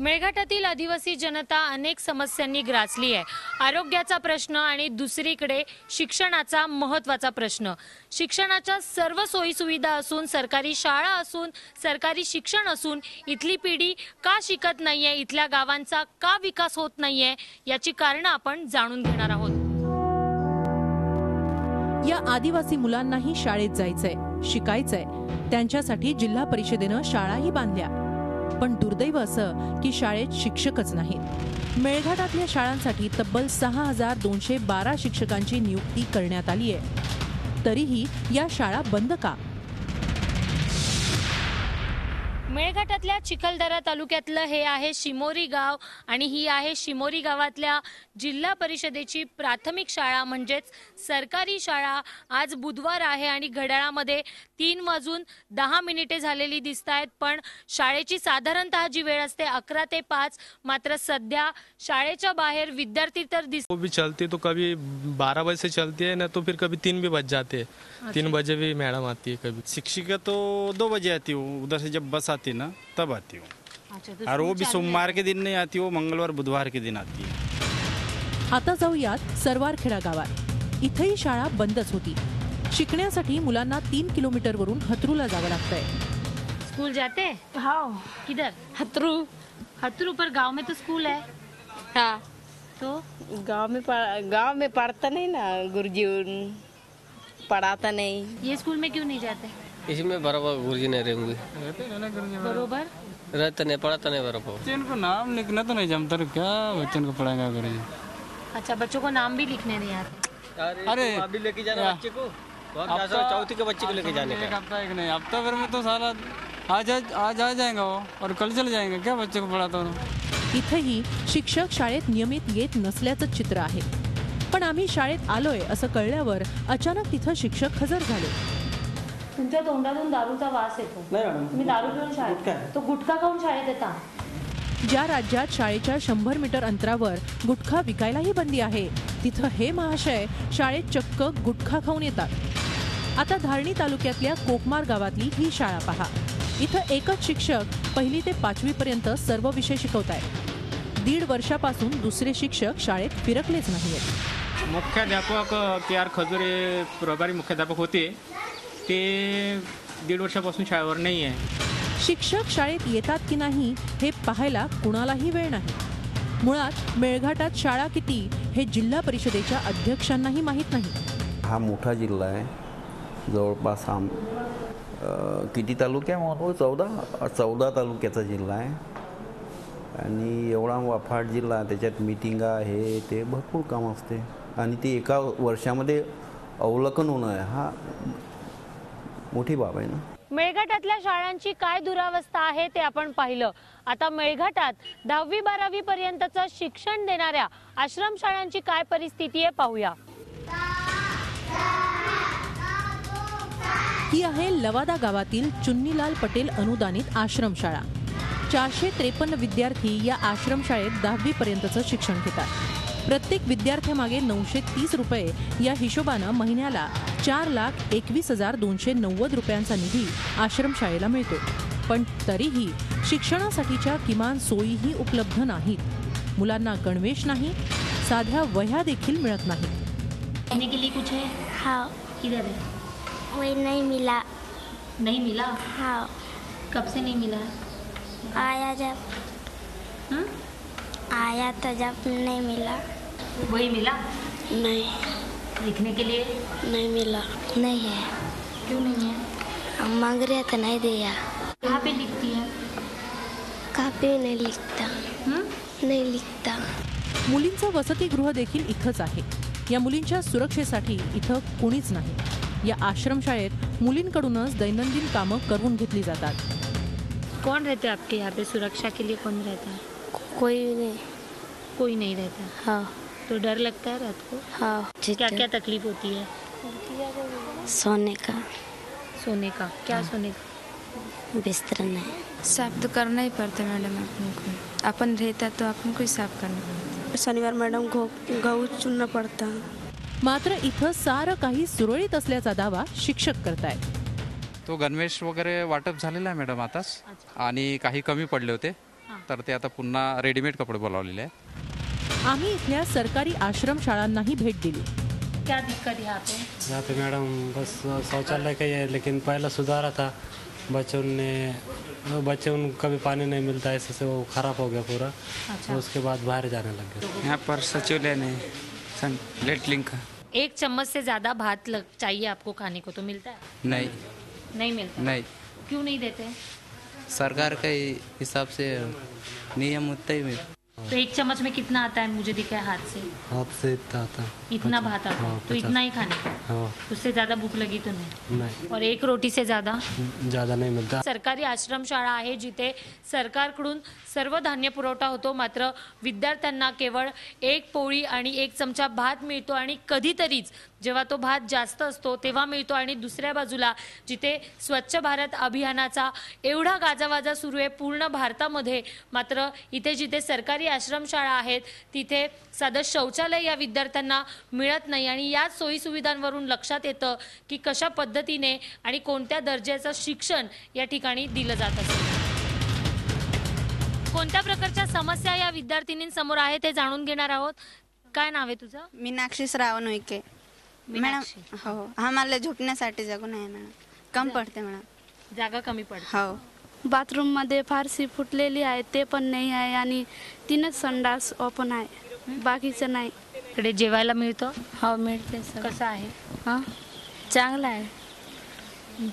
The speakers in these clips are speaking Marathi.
मेळघाटातील आदिवासी जनता अनेक समस्यांनी ग्रासली आहे। आरोग्याचा प्रश्न आणि दुसरीकडे शिक्षणाचा महत्त्वाचा प्रश्न। शिक्षणाच्या सर्व सोयी सुविधा असून, सरकारी शाळा असून, सरकारी शिक्षण असून इथली पिढी का शिकत नाहीये, इथल्या गावांचा का विकास होत नाहीये, याची कारणं आपण जाणून घेणार आहोत। या आदिवासी मुलांनाही शाळेत जायचंय, शिकायचंय। त्यांच्यासाठी जिल्हा परिषदेनं शाळाही बांधल्या, पण दुर्दैव असं की शाळेत शिक्षकच नाहीत। मेळघाटातल्या शाळांसाठी तब्बल 6212 शिक्षकांची नियुक्ती करण्यात आली आहे, तरीही या शाळा बंद का? मेळघाटातल्या चिखलदरा तालुक्यातलं हे आहे शिमोरी गाव आणि ही आहे शिमोरी गावातल्या जिल्हा परिषदेची प्राथमिक शाळा म्हणजेच सरकारी शाळा। आज बुधवार आहे आणि घड्याळामध्ये 3:10 झालेली दिसतायत, पण शाळेची साधारणतः जी वेळ असते 11 ते 5, मात्र सध्या शाळेच्या बाहेर विद्यार्थी तर वो भी चलती तो कभी 12 बजे से चलती है ना, तो फिर कभी 3 भी बज जाते हैं। अच्छा। 3 बजे भी मैडम आती है। कभी शिक्षिका तो 2 बजे आती हूँ, उधर से जब बस आती है ना तब आती हूँ। अच्छा, तो और वो भी सोमवार के दिन नहीं आती, वो मंगलवार बुधवार के दिन आती है। आता जाऊयात सरवारखेडा गावात। इथेही शाळा बंदच होती। शिकण्यासाठी मुलांना 3 किलोमीटरवरून हतरूला जावं लागतंय। स्कूल जाते? हाँ। किधर? हतरू। हतरू पर गांव में तो स्कूल है। हाँ, तो गांव में पढ़ता नहीं ना, गुरुजी पढ़ाता नहीं। ये स्कूल में क्यों नहीं जाते? इसमें बराबर गुरुजी नहीं रहेंगे, बरोबर रहते नहीं, पढ़ाता नहीं बराबर। बच्चों को नाम लिखना तो नहीं जमता, तो क्या बच्चों को पढ़ाएगा गुरुजी? अच्छा, बच्चों को नाम भी लिखने नहीं आते। अरे अभी लेके जाना बच्चे को, चौथी के बच्चे को लेके जाने का। एक हफ्ता एक नहीं, हफ्ता भर में तो साला आज आ जाएगा वो और कल चले जाएंगे। क्या बच्चे को पढ़ाता हूँ? इथेही शिक्षक शाळेत नियमित येत नसल्याचं चित्र आहे। पण आम्ही शाळेत आलोय असं कळल्यावर अचानक तिथं शिक्षक हजर झाले। तुमच्या तोंडातून दारूचा वास येतो। तुम्ही दारू पिऊन शाळेत, तो गुटखा खाऊन शाळेत येता? ज्या राज्यात शाळेच्या 100 मीटर अंतरावर गुटखा विकायलाही बंदी आहे, तिथं हे महाशय शाळेत चक्क गुटखा खाऊन येतात। आता धारणी तालुक्यातल्या कोकमार गावातली ही शाळा पहा। इथं एकच शिक्षक 1ली ते 5वी पर्यंत सर्व विषय शिकवतायत। 1.5 वर्षापासून दुसरे शिक्षक शाळेत फिरकलेच नाहीयेत। मुख्याध्यापक KR खजुरे प्रभारी मुख्याध्यापक होते, ते 1.5 वर्षापासून शाळेवर नाही आहे। शिक्षक शाळेत येतात की नाही हे पाहायला कुणालाही वेळ नाही। मुळात मेळघाटात शाळा किती हे जिल्हा परिषदेच्या अध्यक्षांनाही माहीत नाही। हा मोठा जिल्हा आहे, जवळपास किती तालुक्यामध्ये 14 तालुक्याचा जिल्हा आहे आणि एवढा वाफाट जिल्हा, त्याच्यात मीटिंगा हे ते भरपूर काम असते आणि ते एका वर्षामध्ये अवलोकन होणं हा मोठी बाब आहे ना। मेळघाटातल्या शाळांची काय दुरावस्था आहे ते आपण पाहिलं। आता मेळघाटात 10वी-12वी पर्यंतचं शिक्षण देणाऱ्या आश्रम शाळांची काय परिस्थिती आहे पाहूया। ही आहे लवादा गावातील चुन्नीलाल पटेल अनुदानित आश्रमशाळा। 453 विद्यार्थी या आश्रमशाळेत 10वी पर्यंतचं शिक्षण घेतात। प्रत्येक विद्यार्थ्यामागे 930 रुपये या हिशोबानं महिन्याला 4,21,290 रुपयांचा निधी आश्रमशाळेला मिळतो। पण तरीही शिक्षणासाठीच्या किमान सोयीही उपलब्ध नाहीत। मुलांना गणवेश नाही, साध्या वह्या देखील मिळत नाहीत। पढ़ने के लिए कुछ है? हाँ। किधर है? वही नहीं मिला। नहीं मिला? हाँ। कब से नहीं मिला? आया था जब नहीं मिला। वही मिला? नहीं। लिखने के लिए? नहीं मिला। नहीं है। क्यों नहीं है? हम मांग रहे थे, नहीं दिया। कहाँ पे लिखती है? कॉपी नहीं लिखता। नहीं लिखता। मुलींचं वसतिगृह देखील इथंच आहे। या मुलींच्या सुरक्षेसाठी इथं कोणीच नाही। या आश्रमशाळेत मुलींकडूनच दैनंदिन कामं करून घेतली जातात। कौन रहते हैं आपके यहाँ पे? सुरक्षा के लिए कौन रहता है? कोई नहीं। कोई नहीं रहता? हाँ। तो डर लगता है रात को? हाँ। क्या क्या तकलीफ होती है? सोने का। सोने का? क्या सोने का? बिस्तर नहीं। साफ तो करना ही पड़ता मैडम अपन को। अपन रहता तो अपन को ही साफ करना पड़ता। शनिवार मैडम गहू चुनना पड़ता। मात्र इथं सारं काही सुरळीत असल्याचा दावा शिक्षक करतायत। तो गणवेश वगैरे वाटप झालेला आहे मॅडम आताच, आणि काही कमी पडले होते तर ते आता पुन्हा रेडीमेड कपडे बोलावलेले आहे. आम्ही इथल्या सरकारी आश्रम शाळांनाही भेट दिली. क्या दिक्कत यहाँ पे? यहाँ पे मैडम बस शौचालय का ही है, लेकिन पहला सुधारा था. बच्चे उनको कभी पानी नहीं मिलता, ऐसे से वो खराब हो गया पूरा. तो उसके बाद बाहर जाने लग गए. यहाँ पर सचिवालय नहीं, लेटरिन का. 1 चम्मच से ज्यादा भात चाहिए आपको खाने को, तो मिलता है? नहीं नहीं मिलता. नहीं, क्यों नहीं देते? सरकार के हिसाब से नियम उतना ही मिलता. तो 1 चम्मच में कितना आता है? मुझे दिखा है हाथ से इतना आता. इतना भात आता है. तो इतना ही खाने का. उससे ज्यादा भूख लगी तो नहीं. और 1 रोटी से ज्यादा नहीं मिलता. सरकारी आश्रमशाळा आहे जिथे सरकारकडून सर्व धान्य पुरवठा होतो, मात्र विद्यार्थ्यांना केवळ 1 पोळी आणि 1 चमचा भात मिळतो आणि कधीतरीच जेव्हा तो भात जास्त असतो तेव्हा मिळतो. आणि दुसऱ्या बाजूला जिथे स्वच्छ भारत अभियानाचा एवढा गाजावाजा सुरू आहे पूर्ण भारतामध्ये, मात्र इथे जिथे सरकारी आश्रमशाळा आहेत तिथे साधं शौचालय या विद्यार्थ्यांना मिळत नाही. आणि याच सोयीसुविधांवरून लक्षात येतं की कशा पद्धतीने आणि कोणत्या दर्जाचं शिक्षण या ठिकाणी दिलं जात असेल. कोणत्या प्रकारच्या समस्या या विद्यार्थिनींसमोर आहे ते जाणून घेणार आहोत. काय नाव आहे तुझं? मीनाक्षी श्रावण उईके. मॅडम हो, आम्हाला झोपण्यासाठी जागा नाही मॅडम, कम पडते मॅडम, जागा कमी पडते. हो. बाथरूममध्ये फारशी फुटलेली आहे ते पण नाही आहे आणि 3च संडास ओपन आहे, बाकीचं नाही. इकडे जेवायला मिळतं? हो मिळते सर. कसं आहे? हां चांगलं आहे.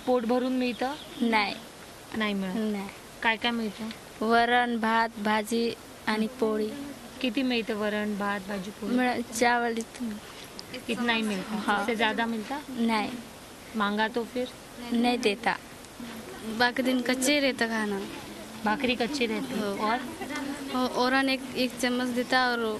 पोट भरून मिळतं? नाही नाही मिळत. नाही. काय काय मिळतं? वरण भात भाजी आणि पोळी. किती मिळतं वरण भात भाजी पोळी? चावल इतना ही मिलता. हाँ. इससे ज्यादा मिलता नहीं. मांगा तो फिर नहीं देता. बाकी दिन कच्चे रहता खाना. भाकरी कच्ची रहती. और एक चम्मच देता और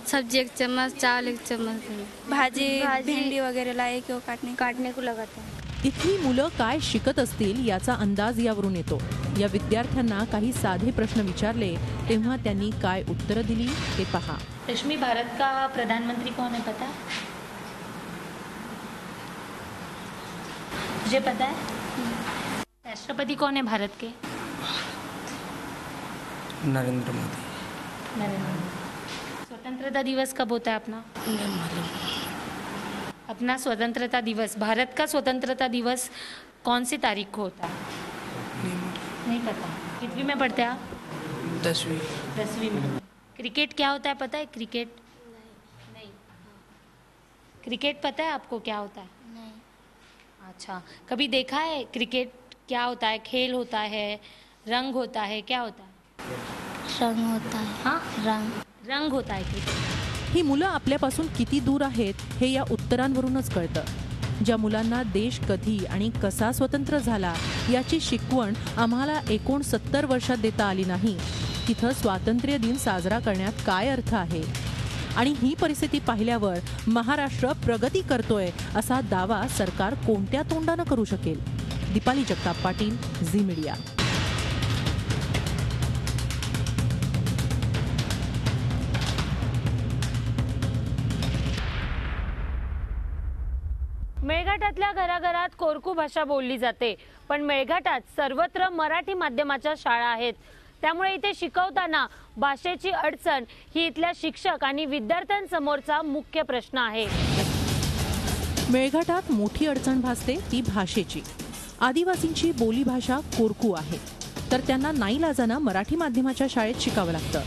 सब्जी 1 चम्मच, चावल 1 चम्मच. भाजी भेंडी वगैरे लाए कि वो काटने को लगाता है. इथली मुलं काय शिकत असतील याचा अंदाज यावरून येतो. या विद्यार्थ्यांना काही साधे प्रश्न विचारले तेव्हा त्यांनी काय उत्तरं दिली ते पहा. रश्मि, भारत का प्रधानमंत्री कौन है पता है? मुझे पता है. राष्ट्रपति कौन है भारत के? नरेंद्र मोदी. नरेंद्र मोदी. स्वतंत्रता दिवस कब होता है अपना? अपना स्वतंत्रता दिवस, भारत का स्वतंत्रता दिवस कौन सी तारीख को होता है? नहीं पता. कितवीं में पढ़ते हैं आप? 10वीं में. क्रिकेट क्या होता है पता है? क्रिकेट नहीं. क्रिकेट पता है आपको क्या होता है? नहीं. अच्छा, कभी देखा है क्रिकेट क्या होता है? खेल होता है, रंग होता है, क्या होता है? रंग होता है. हाँ, रंग होता है क्रिकेट. ही मुलं आपल्यापासून किती दूर आहेत हे या उत्तरांवरूनच कळतं. ज्या मुलांना देश कधी आणि कसा स्वतंत्र झाला याची शिकवण आम्हाला 69 वर्षात देता आली नाही, तिथं स्वातंत्र्य दिन साजरा करण्यात काय अर्थ आहे. आणि ही परिस्थिती पाहिल्यावर महाराष्ट्र प्रगती करतोय असा दावा सरकार कोणत्या तोंडानं करू शकेल. Deepali Jagtap Patil, Zee media. मेळघाटातल्या घराघरात कोरकू भाषा बोलली जाते, पण मेळघाटात सर्वत्र मराठी माध्यमाच्या शाळा आहेत. त्यामुळे इथे शिकवताना भाषेची अडचण ही इथल्या शिक्षक आणि विद्यार्थ्यांसमोरचा मुख्य प्रश्न आहे. मेळघाटात मोठी अडचण भासते ती भाषेची. आदिवासींची बोलीभाषा कोरकू आहे, तर त्यांना नाईलाजानं मराठी माध्यमाच्या शाळेत शिकावं लागतं.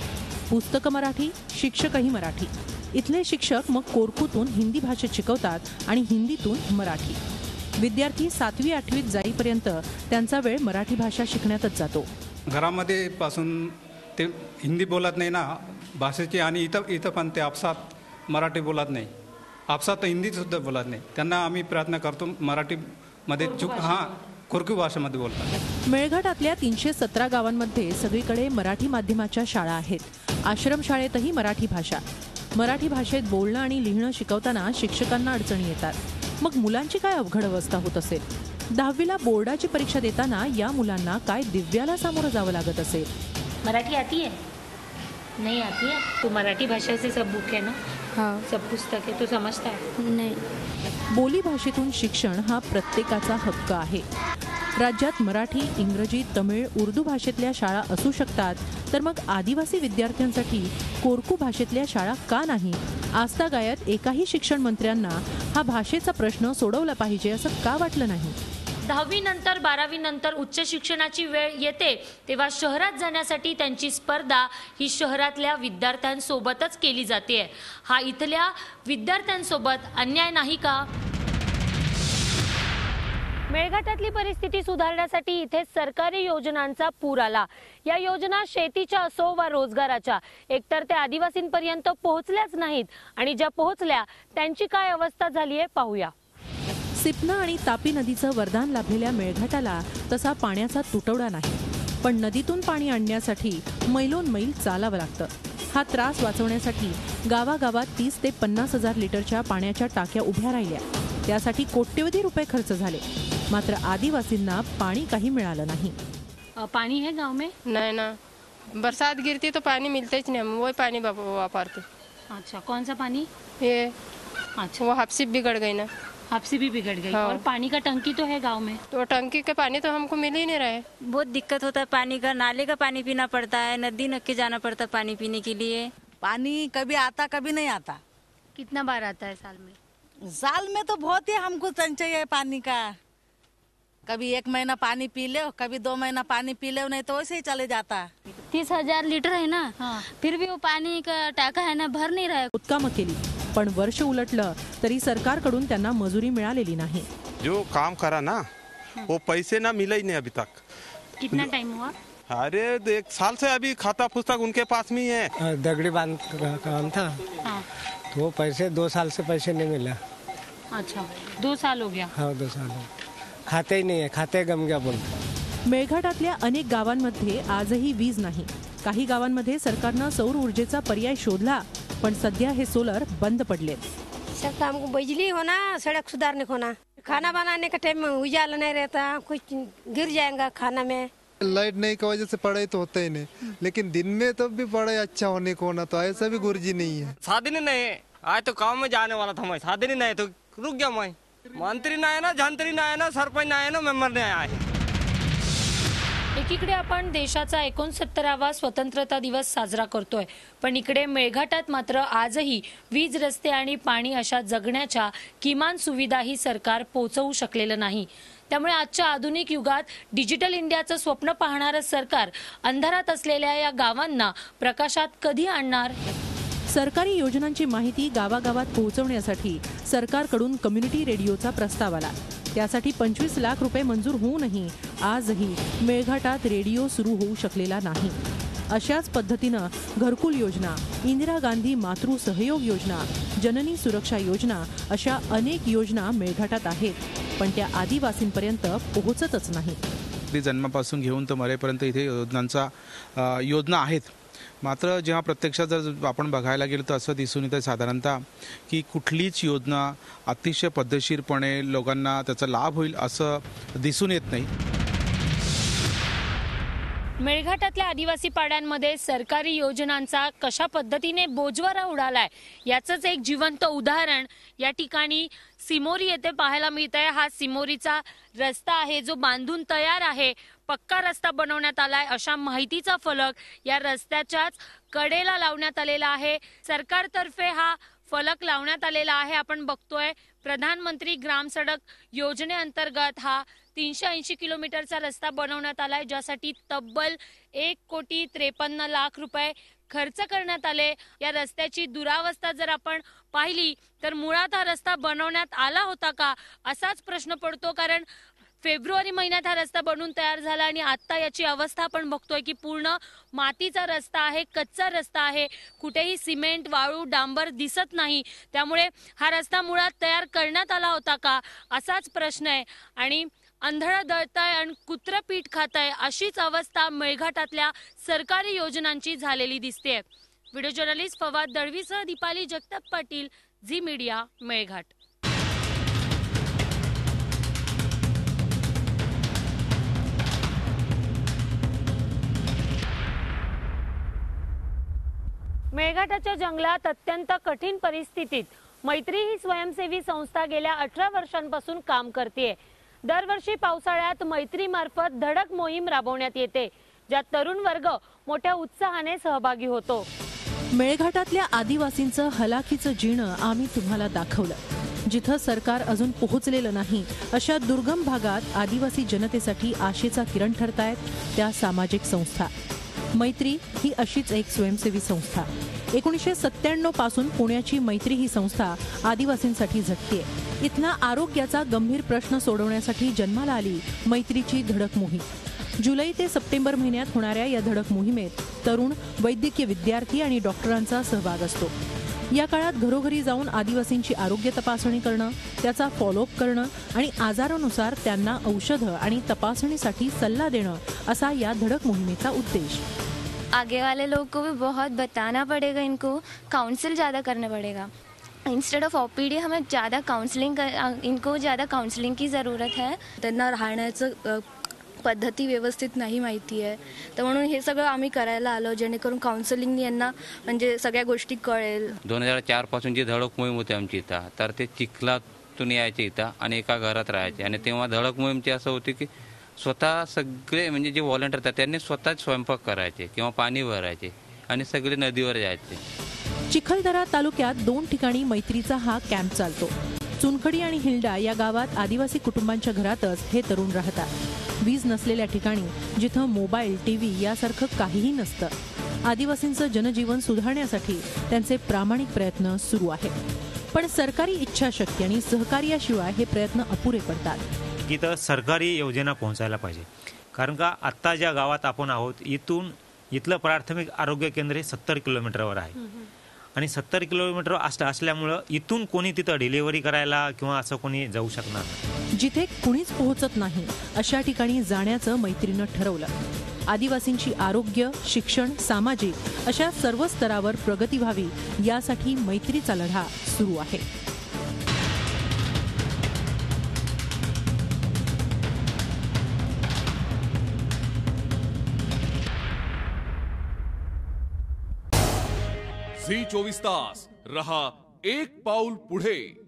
पुस्तकं मराठी, शिक्षकही मराठी. इथले शिक्षक मग कोरकूतून हिंदी भाषेत शिकवतात आणि हिंदीतून मराठी. विद्यार्थी 7वी 8वीत जाईपर्यंत त्यांचा वेळ मराठी भाषा शिकण्यातच जातो. घरामध्ये पासून ते हिंदी बोलत नाही ना भाषेची, आणि इथं पण ते आपसात मराठी बोलत नाही, आपसात हिंदीसुद्धा बोलत नाही. त्यांना आम्ही प्रयत्न करतो मराठीमध्ये कोरकू भाषेमध्ये बोलतात. मेळघाटातल्या 317 गावांमध्ये सगळीकडे मराठी माध्यमाच्या शाळा आहेत. आश्रमशाळेतही मराठी भाषा. मराठी भाषेत बोलणं आणि लिहिणं शिकवताना शिक्षकांना अडचणी येतात. मग मुलांची काय अवघड अवस्था होत असेल. 10वीला बोर्डाची परीक्षा देताना या मुलांना काय दिव्याला सामोरं जावं लागत असेल. मराठी आती है? नहीं आती है? तो मराठी भाषा से सब बुक है ना? हाँ. सब पुस्तक है तो समझता है? नहीं. बोली भाषेतून शिक्षण हा प्रत्येकाचा हक्क आहे. राज्यात मराठी, इंग्रजी, तमिळ, उर्दू भाषेतल्या शाळा असू शकतात, तर मग आदिवासी विद्यार्थ्यांसाठी कोरकू भाषेतल्या शाळा का नाही? आजतागायत एकाही शिक्षण मंत्र्यांना हा भाषेचा प्रश्न सोडवला पाहिजे असं का वाटलं नाही? 10वी नंतर 12वी नंतर उच्च शिक्षणाची वेळ येते तेव्हा शहरात जाण्यासाठी त्यांची स्पर्धा ही शहरातल्या विद्यार्थ्यांसोबतच केली जाते. हा इथल्या विद्यार्थ्यांसोबत अन्याय नाही का? मेळघाटातली परिस्थिती सुधारण्यासाठी इथे सरकारी योजनांचा पूर आला. या योजना शेतीच्या असो वा रोजगाराच्या एकतर ते आदिवासींपर्यंत पोहोचल्याच नाहीत आणि ज्या पोहोचल्या त्यांची काय अवस्था झाली आहे पाहूया. सिपना आणि तापी नदीचं वरदान लाभलेल्या मेळघाटाला तसा पाण्याचा तुटवडा नाही, पण नदीतून पाणी आणण्यासाठी मैलोन मैल चालावं लागतं. हा त्रास वाचवण्यासाठी गावागावात 30 ते 50 हजार लिटरच्या पाण्याच्या टाक्या उभ्या राहिल्या. त्यासाठी कोट्यवधी रुपये खर्च झाले, मात्र आदिवासींना पाणी काही मिळालं नाही. पानी है गांव में? नहीं ना, बरसात गिरती तो पानी मिलता ही नहीं, हम वही पानी वापरते. अच्छा, कौन सा पानी? ये अच्छा, वो हापसी बिगड़ गई ना. हापसी भी बिगड़ गई. हाँ. और पानी का टंकी तो है गांव में, तो टंकी के पानी तो हमको मिल ही नहीं रहा है. बहुत दिक्कत होता है पानी का. नाले का पानी पीना पड़ता है, नदी नक्के जाना पड़ता है पानी पीने के लिए. पानी कभी आता कभी नहीं आता. कितना बार आता है साल में? साल में तो बहुत ही हमको संचय है पानी का. कभी 1 महीना पानी पी ले, कभी 2 महीना पानी पी ले, नहीं तो वैसे ही चले जाता. 30,000 लीटर है ना. हाँ. फिर भी वो पानी का टाका है ना भर नहीं रहा है. उत्काम केली, पण वर्ष उलटलं तरी सरकारकडून त्यांना मजुरी मिळालेली नाही. जो काम करा ना वो पैसे ना मिले ही नहीं अभी तक. कितना टाइम हुआ? अरे 1 साल से अभी खाता पुस्तक उनके पास में ही है. दगड़ी बांध का काम था. हाँ. तो वो पैसे 2 साल से पैसे नहीं मिला. अच्छा, 2 साल हो गया. हाँ 2 साल हो. खाते ही नहीं है, खाते गम गया बोलतो. मेळघाटातल्या अनेक गावांमध्ये आजही वीज नाही. काही गावांमध्ये सरकारनं सौर ऊर्जेचा पर्याय शोधला, पण सध्या हे सोलर बंद पडलेत. सब हमको बिजली होना, सड़क सुधारने को होना, खाना बनाने का टाइम में उजाला नहीं रहता, कुछ गिर जाएगा खाना में. लाइट नहीं की वजह से पढ़ाई तो होता ही नहीं, लेकिन दिन में तब भी पढ़ाई अच्छा होने को ना, तो ऐसा भी गुरुजी नहीं है. साधन नहीं है. आज तो काम में जाने वाला था मैं, साधन नहीं तो रुक गया मैं. मंत्री नाही ना, जंत्री नाही ना, सरपंच नाही ना, मेंबर नाही आहे. एकीकडे आपण देशाचा 69वा स्वतंत्रता दिवस साजरा करतोय, पण इकडे मेळघाटात मात्र आजही वीज, रस्ते आणि पाणी अशा जगण्याच्या किमान सुविधाही सरकार पोहोचवू शकलेलं नाही. त्यामुळे आजच्या आधुनिक युगात डिजिटल इंडियाचं स्वप्न पाहणारं सरकार अंधारात असलेल्या या गावांना प्रकाशात कधी आणणार? सरकारी योजनांची माहिती गावागावात पोहोचवण्यासाठी सरकारकडून कम्युनिटी रेडिओचा प्रस्ताव आला. त्यासाठी 25 लाख रुपये मंजूर होऊनही आजही मेळघाटात रेडिओ सुरू होऊ शकलेला नाही. अशाच पद्धतीनं घरकुल योजना, इंदिरा गांधी मातृ सहयोग योजना, जननी सुरक्षा योजना अशा अनेक योजना मेळघाटात आहेत, पण त्या आदिवासींपर्यंत पोहोचतच नाहीत. जन्मापासून घेऊन तर मरेपर्यंत इथे योजना आहेत, मात्र जेव्हा प्रत्यक्षात जर आपण बघायला गेलो तर असं दिसून येतं साधारणतः की कुठलीच योजना अतिशय पद्धतशीरपणे लोकांना त्याचा लाभ होईल असं दिसून येत नाही. मेळघाटातल्या आदिवासी पाड्यांमध्ये सरकारी योजनांचा कशा पद्धतीने बोजवारा उडालाय याचंच एक जिवंत उदाहरण या ठिकाणी सिमोरी येथे पाहायला मिळतंय. हा सिमोरीचा रस्ता आहे जो बांधून तयार आहे. पक्का रस्ता बनवण्यात आलाय अशा माहितीचा फलक या रस्त्याच्याच कडेला लावण्यात आलेला आहे. सरकारतर्फे हा फलक लावण्यात आलेला आहे. आपण बघतोय प्रधानमंत्री ग्राम सडक योजनेअंतर्गत हा 380 किलोमीटरचा रस्ता बनवण्यात आलाय, ज्यासाठी तब्बल 1,53,00,000 रुपये खर्च करण्यात आले. या रस्त्याची दुरावस्था जर आपण पाहिली तर मुळात हा रस्ता बनवण्यात आला होता का असाच प्रश्न पडतो, कारण फेब्रुवारी महिन्यात हा रस्ता बनून तयार झाला आणि आता याची अवस्था आपण बघतोय की पूर्ण मातीचा रस्ता आहे, कच्चा रस्ता आहे, कुठेही सिमेंट, वाळू, डांबर दिसत नाही. त्यामुळे हा रस्ता मुळात तयार करण्यात आला होता का असाच प्रश्न आहे. आणि अंधळ दळताय आणि कुत्र पीठ खाताय अशीच अवस्था मेळघाटातल्या सरकारी योजनांची झालेली दिसते. व्हिडिओ जर्नलिस्ट फवाद दळवीसह दीपाली जगताप पाटील, झी मीडिया, मेळघाट. मेळघाटाच्या जंगलात अत्यंत कठीण परिस्थितीत मैत्री ही स्वयंसेवी संस्था गेल्या 18 वर्षांपासून काम करते. दरवर्षी पावसाळ्यात मैत्री मार्फत धडक मोहीम राबवण्यात येते. ज्यात तरुण वर्ग मोठ्या उत्साहाने सहभागी होतो. मेळघाटातल्या आदिवासींचं हलाखीचं जीणं आम्ही तुम्हाला दाखवलं. जिथं सरकार अजून पोहोचलेलं नाही अशा दुर्गम भागात आदिवासी जनतेसाठी आशेचा किरण ठरतायत त्या सामाजिक संस्था. मैत्री ही अशीच एक स्वयंसेवी संस्था. 1997 पासून पुण्याची मैत्री ही संस्था आदिवासींसाठी झटतेय. इथला आरोग्याचा गंभीर प्रश्न सोडवण्यासाठी जन्माला आली मैत्रीची धडक मोहीम. जुलै ते सप्टेंबर महिन्यात होणाऱ्या या धडक मोहिमेत तरुण, वैद्यकीय विद्यार्थी आणि डॉक्टरांचा सहभाग असतो. या काळात घरोघरी जाऊन आदिवासींची आरोग्य तपासणी करणं, त्याचा फॉलोअप करणं आणि आजारानुसार त्यांना औषधं आणि तपासणीसाठी सल्ला देणं असा या धडक मोहिमेचा उद्देश. आगे वाले लोग को भी बहुत बताना पड़ेगा, इनको काउंसिल ज़्यादा करना पड़ेगा. इंस्टेड ऑफ ओपीडी हमें ज़्यादा काउंसलिंग, इनको ज़्यादा काउंसलिंग की ज़रूरत है. त्यांना राहण्याचं पद्धती व्यवस्थित नाही माहिती आहे, तर म्हणून हे सगळं आम्ही करायला आलो जेणेकरून काउन्सिलिंगनी यांना म्हणजे सगळ्या गोष्टी कळेल. 2004 पासून जी धडक मोहीम होती आमची इथं, तर ते चिखलातून यायचे इथं आणि एका घरात राहायचे. आणि तेव्हा धडक मोहीमची असं होती की स्वतः सगळे म्हणजे जे व्हॉलंटियर होते त्यांनी स्वतःच स्वयंपाक करायचे किंवा पाणी भरायचे आणि सगळे नदीवर जायचे. चिखलदरा तालुक्यात 2 ठिकाणी मैत्रीचा हा कॅम्प चालतो. चुनखडी आणि हिल्डा या गावात आदिवासी कुटुंबांच्या घरातच हे तरुण राहतात. वीज नसलेल्या ठिकाणी, जिथं मोबाईल, टीव्ही यासारखं काहीही नसतं. आदिवासींचं जनजीवन सुधारण्यासाठी त्यांचे प्रामाणिक प्रयत्न सुरू आहेत. पण सरकारी इच्छाशक्ती आणि सहकार्याशिवाय हे प्रयत्न अपुरे पडतात. इथं सरकारी योजना पोहोचायला पाहिजे. कारण का आत्ता ज्या गावात आपण आहोत इथलं प्राथमिक आरोग्य केंद्र हे 70 किलोमीटरवर आहे. आणि 70 किलोमीटर असल्यामुळं इथून कोणी तिथं डिलिव्हरी करायला किंवा असं कोणी जाऊ शकणार नाही. जिथे कुणीच पोहोचत नाही अशा ठिकाणी जाण्याचं मैत्रीनं ठरवलं. आदिवासींची आरोग्य, शिक्षण, सामाजिक अशा सर्व स्तरावर प्रगती व्हावी यासाठी मैत्रीचा लढा सुरू आहे. झी 24 तास रहा एक पाऊल पुढे.